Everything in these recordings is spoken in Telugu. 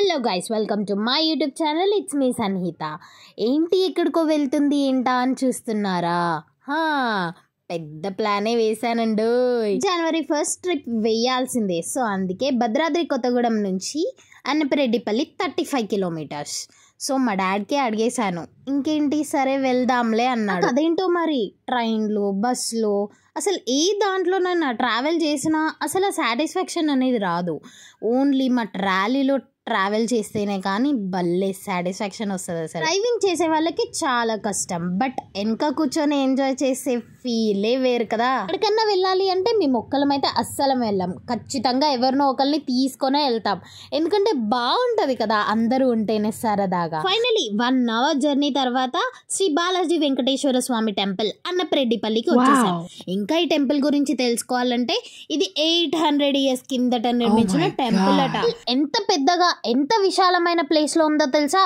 Hello guys, welcome to my YouTube channel. It's me Sanhita. ఏంటి ఎక్కడికో వెళ్తుంది ఏంటా అని చూస్తున్నారా? పెద్ద ప్లానే వేశానండు. January 1st ట్రిప్ వేయాల్సిందే. సో అందుకే భద్రాద్రి కొత్తగూడెం నుంచి అన్నపరెడ్డిపల్లి 35 కిలోమీటర్స్. సో మా డాడ్కే అడిగేశాను, ఇంకేంటి సరే వెళ్దాంలే అన్నాడు. అదేంటో మరి ట్రైన్లో బస్సులో అసలు ఏ దాంట్లోనైనా ట్రావెల్ చేసినా అసలు ఆ సాటిస్ఫాక్షన్ అనేది రాదు. ఓన్లీ మా ట్రాలీలో ట్రావెల్ చేస్తేనే కానీ భలే సాటిస్ఫాక్షన్ వస్తుంది. అసలు డ్రైవింగ్ చేసే వాళ్ళకి చాలా కష్టం, బట్ వెనక కూర్చొని ఎంజాయ్ చేసే ఫీలే వేరు కదా. ఎక్కడికన్నా వెళ్ళాలి అంటే మేము ఒక్కలమైతే అస్సలు వెళ్ళాం, ఖచ్చితంగా ఎవరినో ఒకరిని తీసుకొనే వెళ్తాం, ఎందుకంటే బాగుంటుంది కదా అందరూ ఉంటేనే సరదాగా. ఫైనలీ 1 hour జర్నీ తర్వాత శ్రీ బాలాజీ వెంకటేశ్వర స్వామి టెంపుల్ అన్నపరెడ్డిపల్లికి వచ్చేసాం. ఇంకా ఈ టెంపుల్ గురించి తెలుసుకోవాలంటే ఇది 800 years కిందట నిర్మించిన టెంపుల్ అట. ఎంత పెద్దగా ఎంత విశాలమైన ప్లేస్ లో ఉందో తెలుసా?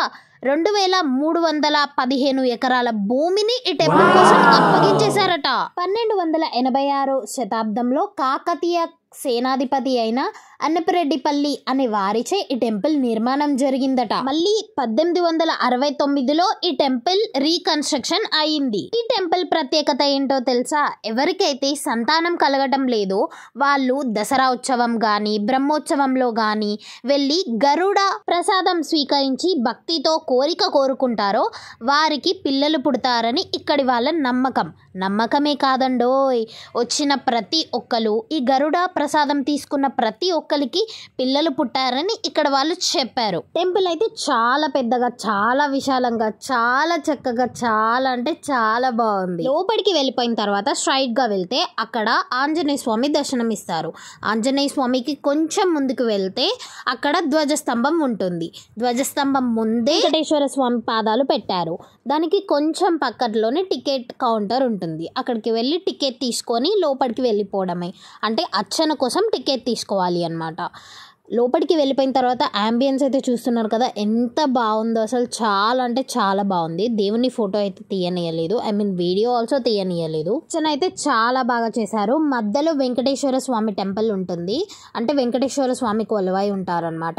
2315 ఎకరాల భూమిని ఈ టెంపుల్ కోసం అప్పగించేశారట. 1286 శతాబ్దంలో కాకతీయ సేనాధిపతి అయిన అన్నపరెడ్డిపల్లి అనే వారిచే ఈ టెంపుల్ నిర్మాణం జరిగిందట. మళ్ళీ 1869లో ఈ టెంపుల్ రీకన్స్ట్రక్షన్ అయింది. ఈ టెంపుల్ ప్రత్యేకత ఏంటో తెలుసా? ఎవరికైతే సంతానం కలగటం లేదో వాళ్ళు దసరా ఉత్సవం గాని బ్రహ్మోత్సవంలో గాని వెళ్ళి గరుడ ప్రసాదం స్వీకరించి భక్తితో కోరిక కోరుకుంటారో వారికి పిల్లలు పుడతారని ఇక్కడి వాళ్ళ నమ్మకం. నమ్మకమే కాదండోయ్, వచ్చిన ప్రతి ఒక్కరు ఈ గరుడ ప్రసాదం తీసుకున్న ప్రతి ఒక్కరికి పిల్లలు పుట్టారని ఇక్కడ వాళ్ళు చెప్పారు. టెంపుల్ అయితే చాలా పెద్దగా, చాలా విశాలంగా, చాలా చక్కగా, చాలా అంటే చాలా బాగుంది. లోపలికి వెళ్ళిపోయిన తర్వాత స్ట్రైట్ గా వెళ్తే అక్కడ ఆంజనేయ స్వామి దర్శనం ఇస్తారు. ఆంజనేయ స్వామికి కొంచెం ముందుకు వెళ్తే అక్కడ ధ్వజస్తంభం ఉంటుంది. ధ్వజస్తంభం ముందే వెంకటేశ్వర స్వామి పాదాలు పెట్టారు. దానికి కొంచెం పక్కట్లోనే టికెట్ కౌంటర్ ఉంటుంది. అక్కడికి వెళ్ళి టికెట్ తీసుకొని లోపలికి వెళ్ళిపోవడమే, అంటే అర్చన కోసం టికెట్ తీసుకోవాలి అన్నమాట. లోపలికి వెళ్ళిపోయిన తర్వాత అంబియన్స్ అయితే చూస్తున్నారు కదా, ఎంత బాగుందో అసలు. చాలా అంటే చాలా బాగుంది. దేవుని ఫోటో అయితే తీయనీయలేదు, వీడియో ఆల్సో తీయనీయలేదు. అర్చన అయితే చాలా బాగా చేశారు. మధ్యలో వెంకటేశ్వర స్వామి టెంపుల్ ఉంటుంది, అంటే వెంకటేశ్వర స్వామి కొలువై ఉంటారనమాట.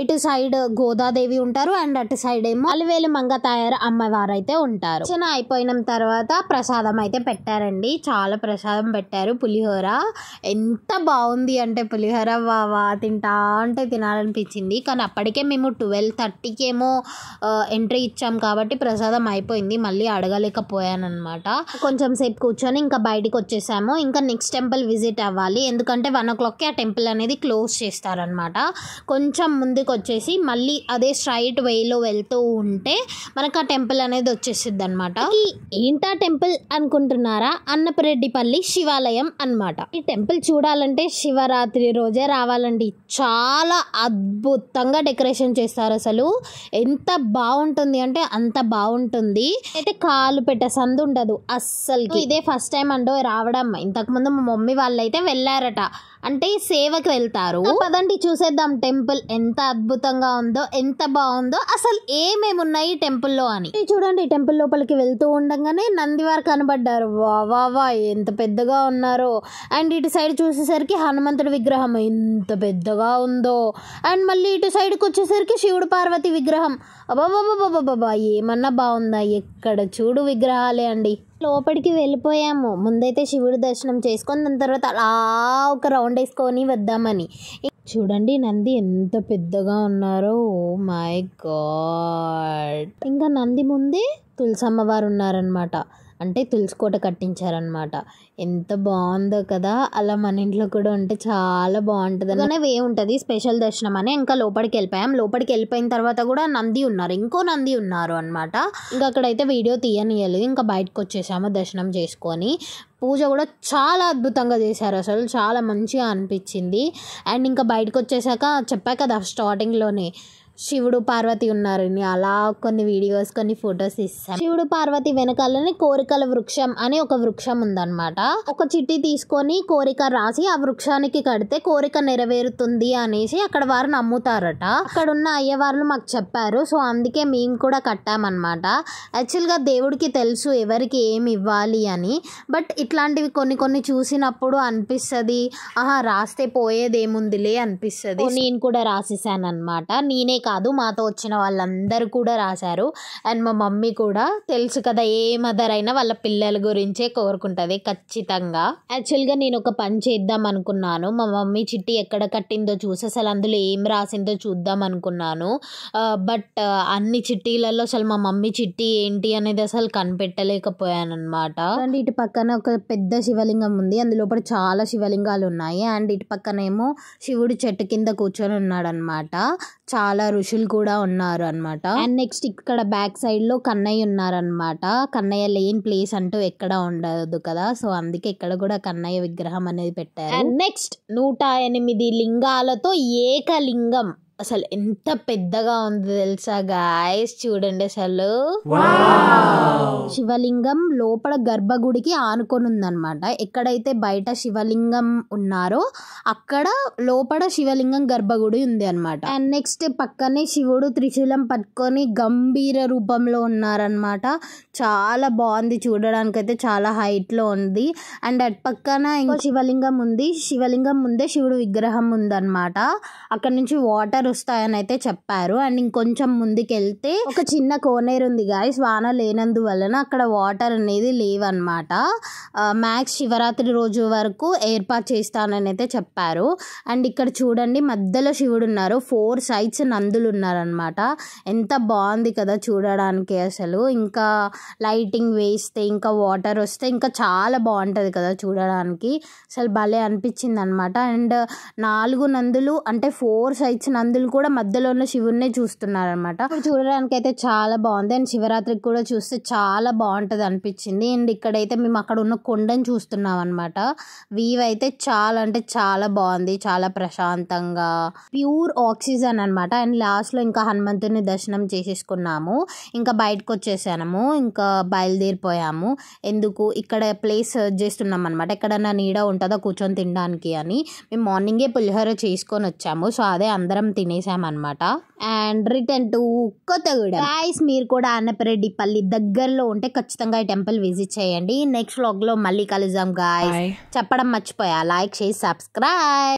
ఇటు సైడ్ గోదాదేవి ఉంటారు అండ్ అటు సైడ్ ఏమో అలివేలు మంగతాయారు అమ్మవారు అయితే ఉంటారు. అర్చన అయిపోయిన తర్వాత ప్రసాదం అయితే పెట్టారండి. చాలా ప్రసాదం పెట్టారు. పులిహోర ఎంత బాగుంది అంటే పులిహోర వావా తింటా అంటే తినాలనిపించింది. కానీ అప్పటికే మేము 12:30కి ఏమో ఎంట్రీ ఇచ్చాం కాబట్టి ప్రసాదం అయిపోయింది. మళ్ళీ అడగలేకపోయాను అనమాట. కొంచెం సేపు కూర్చొని ఇంకా బయటికి వచ్చేసాము. ఇంకా నెక్స్ట్ టెంపుల్ విజిట్ అవ్వాలి, ఎందుకంటే 1 o'clockకి ఆ టెంపుల్ అనేది క్లోజ్ చేస్తారనమాట. కొంచెం ముందుకు వచ్చేసి మళ్ళీ అదే స్ట్రైట్ వేలో వెళ్తూ ఉంటే మనకు ఆ టెంపుల్ అనేది వచ్చేసిద్ది అనమాట. ఏంటా టెంపుల్ అనుకుంటున్నారా? అన్నపరెడ్డిపల్లి శివాలయం అన్నమాట. ఈ టెంపుల్ చూడాలంటే శివరాత్రి రోజే రావాలండి. చాలా అద్భుతంగా డెకరేషన్ చేస్తారు. అసలు ఎంత బాగుంటుంది అంటే అంత బాగుంటుంది. అయితే కాలు పెట్టే సందు ఉండదు అస్సలు. ఇదే ఫస్ట్ టైం అండో రావడం. ఇంతకుముందు మా మమ్మీ వాళ్ళు అయితే వెళ్ళారట, అంటే సేవకి వెళ్తారు. పదండి చూసేద్దాం టెంపుల్ ఎంత అద్భుతంగా ఉందో, ఎంత బాగుందో, అసలు ఏమేమి ఉన్నాయి టెంపుల్లో అని. చూడండి, టెంపుల్ లోపలికి వెళ్తూ ఉండగానే నందివారు కనబడ్డారు. వా ఎంత పెద్దగా ఉన్నారో. అండ్ ఇటు సైడ్ చూసేసరికి హనుమంతుడి విగ్రహం ఎంత పెద్దగా ఉందో. అండ్ మళ్ళీ ఇటు సైడ్కి వచ్చేసరికి శివుడు పార్వతి విగ్రహం. అబాబాబాబాబాబా ఏమన్నా బాగుందా? ఎక్కడ చూడు విగ్రహాలే అండి. లోపలికి వెళ్ళిపోయాము. ముందైతే శివుడి దర్శనం చేసుకొని దాని తర్వాత అలా ఒక రౌండ్ వేసుకొని వద్దామని. చూడండి నంది ఎంత పెద్దగా ఉన్నారో. Oh my God. ఇంకా నంది ముందే తులసమ్మ వారు ఉన్నారనమాట, అంటే తులసికోట కట్టించారనమాట. ఎంత బాగుందో కదా. అలా మన ఇంట్లో కూడా ఉంటే చాలా బాగుంటుంది. అలానే వే ఉంటుంది స్పెషల్ దర్శనం అని. ఇంకా లోపలికి వెళ్ళిపోయాం. లోపలికి వెళ్ళిపోయిన తర్వాత కూడా నంది ఉన్నారు, ఇంకో నంది ఉన్నారు అనమాట. ఇంకా అక్కడైతే వీడియో తీయనియలేదు. ఇంకా బయటకు వచ్చేసాము దర్శనం చేసుకొని. పూజ కూడా చాలా అద్భుతంగా చేశారు, అసలు చాలా మంచిగా అనిపించింది. అండ్ ఇంకా బయటకు వచ్చేసాక చెప్పా కదా స్టార్టింగ్లోనే శివుడు పార్వతి ఉన్నారని, అలా కొన్ని వీడియోస్ కొన్ని ఫొటోస్ ఇస్తాం. శివుడు పార్వతి వెనకాలనే కోరికల వృక్షం అని ఒక వృక్షం ఉందన్నమాట. ఒక చిట్టి తీసుకొని కోరిక రాసి ఆ వృక్షానికి కడితే కోరిక నెరవేరుతుంది అనేసి అక్కడ వారు నమ్ముతారట. అక్కడ ఉన్న అయ్యవార్లు మాకు చెప్పారు. సో అందుకే మేము కూడా కట్టామన్నమాట. యాక్చువల్గా దేవుడికి తెలుసు ఎవరికి ఏమి ఇవ్వాలి అని, బట్ ఇట్లాంటివి కొన్ని చూసినప్పుడు అనిపిస్తుంది, రాస్తే పోయేదేముందిలే అనిపిస్తుంది. నేను కూడా రాసేసాను అనమాట. నేనే కాదు మాతో వచ్చిన వాళ్ళందరూ కూడా రాశారు. అండ్ మా మమ్మీ కూడా, తెలుసు కదా ఏ మదర్ అయినా వాళ్ళ పిల్లల గురించే కోరుకుంటుంది ఖచ్చితంగా. యాక్చువల్గా నేను ఒక పని చేద్దాం అనుకున్నాను. మా మమ్మీ చిట్టి ఎక్కడ కట్టిందో చూసి అసలు అందులో ఏం రాసిందో చూద్దాం అనుకున్నాను. బట్ అన్ని చిట్టీలలో అసలు మా మమ్మీ చిట్టి ఏంటి అనేది అసలు కనిపెట్టలేకపోయాను అనమాట. అండ్ ఇటు పక్కన ఒక పెద్ద శివలింగం ఉంది, అందులోపల చాలా శివలింగాలు ఉన్నాయి. అండ్ ఇటు పక్కనేమో శివుడు చెట్టు కింద కూర్చొని ఉన్నాడు అనమాట. చాలా ఋషులు కూడా ఉన్నారు అనమాట. అండ్ నెక్స్ట్ ఇక్కడ బ్యాక్ సైడ్ లో కన్నయ్య ఉన్నారనమాట. కన్నయ్య లేని ప్లేస్ అంటూ ఎక్కడ ఉండదు కదా, సో అందుకే ఇక్కడ కూడా కన్నయ్య విగ్రహం అనేది పెట్టారు. అండ్ నెక్స్ట్ 108 లింగాలతో ఏకలింగం, అసలు ఎంత పెద్దగా ఉంది తెలుసా గాయస్, చూడండి అసలు. శివలింగం లోపల గర్భగుడికి ఆనుకొని ఉందన్నమాట. ఎక్కడైతే బయట శివలింగం ఉన్నారో అక్కడ లోపల శివలింగం గర్భగుడి ఉంది అనమాట. అండ్ నెక్స్ట్ పక్కనే శివుడు త్రిశూలం పట్టుకొని గంభీర రూపంలో ఉన్నారనమాట. చాలా బాగుంది చూడడానికి, అయితే చాలా హైట్ లో ఉంది. అండ్ అటు పక్కన ఇంకో శివలింగం ఉంది, శివలింగం ముందే శివుడు విగ్రహం ఉందన్నమాట. అక్కడ నుంచి వాటర్ వస్తాయని అయితే చెప్పారు. అండ్ ఇంకొంచెం ముందుకు వెళ్తే ఒక చిన్న కోనేరు ఉంది గాయస్, వాన లేనందువలన అక్కడ వాటర్ అనేది లేవన్నమాట. మ్యాక్స్ శివరాత్రి రోజు వరకు ఏర్పాటు చేస్తానని అయితే చెప్పారు. అండ్ ఇక్కడ చూడండి మధ్యలో శివుడు ఉన్నారు, 4 సైడ్స్ నందులు ఉన్నారనమాట. ఎంత బాగుంది కదా చూడడానికి అసలు. ఇంకా లైటింగ్ వేస్తే ఇంకా వాటర్ వస్తే ఇంకా చాలా బాగుంటుంది కదా చూడడానికి, అసలు భలే అనిపించింది అనమాట. అండ్ 4 నందులు అంటే 4 సైడ్స్ నందులు కూడా మధ్యలో ఉన్న శివుడినే చూస్తున్నారనమాట. చూడడానికి అయితే చాలా బాగుంది. అండ్ శివరాత్రికి కూడా చూస్తే చాలా బాగుంటది అనిపించింది. అండ్ ఇక్కడైతే మేము అక్కడ ఉన్న కొండని చూస్తున్నాం అనమాట. వ్యూ అయితే చాలా అంటే చాలా బాగుంది, చాలా ప్రశాంతంగా, ప్యూర్ ఆక్సిజన్ అనమాట. అండ్ లాస్ట్ లో ఇంకా హనుమంతుని దర్శనం చేసేసుకున్నాము, ఇంకా బయటకు వచ్చేసాము, ఇంకా బయలుదేరిపోయాము. ఎందుకు ఇక్కడ ప్లేస్ సర్చ్ చేస్తున్నాం అనమాట, ఎక్కడన్నా నీడ ఉంటుందో కూర్చొని తినడానికి అని. మేము మార్నింగే పులిహోర చేసుకొని వచ్చాము, సో అదే అందరం తినేసామన్నమాట. And return to Kothagudem. Guys మీరు కూడా అన్నపరెడ్డిపల్లి దగ్గరలో ఉంటే ఖచ్చితంగా ఈ టెంపుల్ విజిట్ చేయండి. నెక్స్ట్ వ్లాగ్ లో మళ్ళీ కలుద్దాం గాయస్. చెప్పడం మర్చిపోయా, లైక్ చేసి సబ్స్క్రైబ్.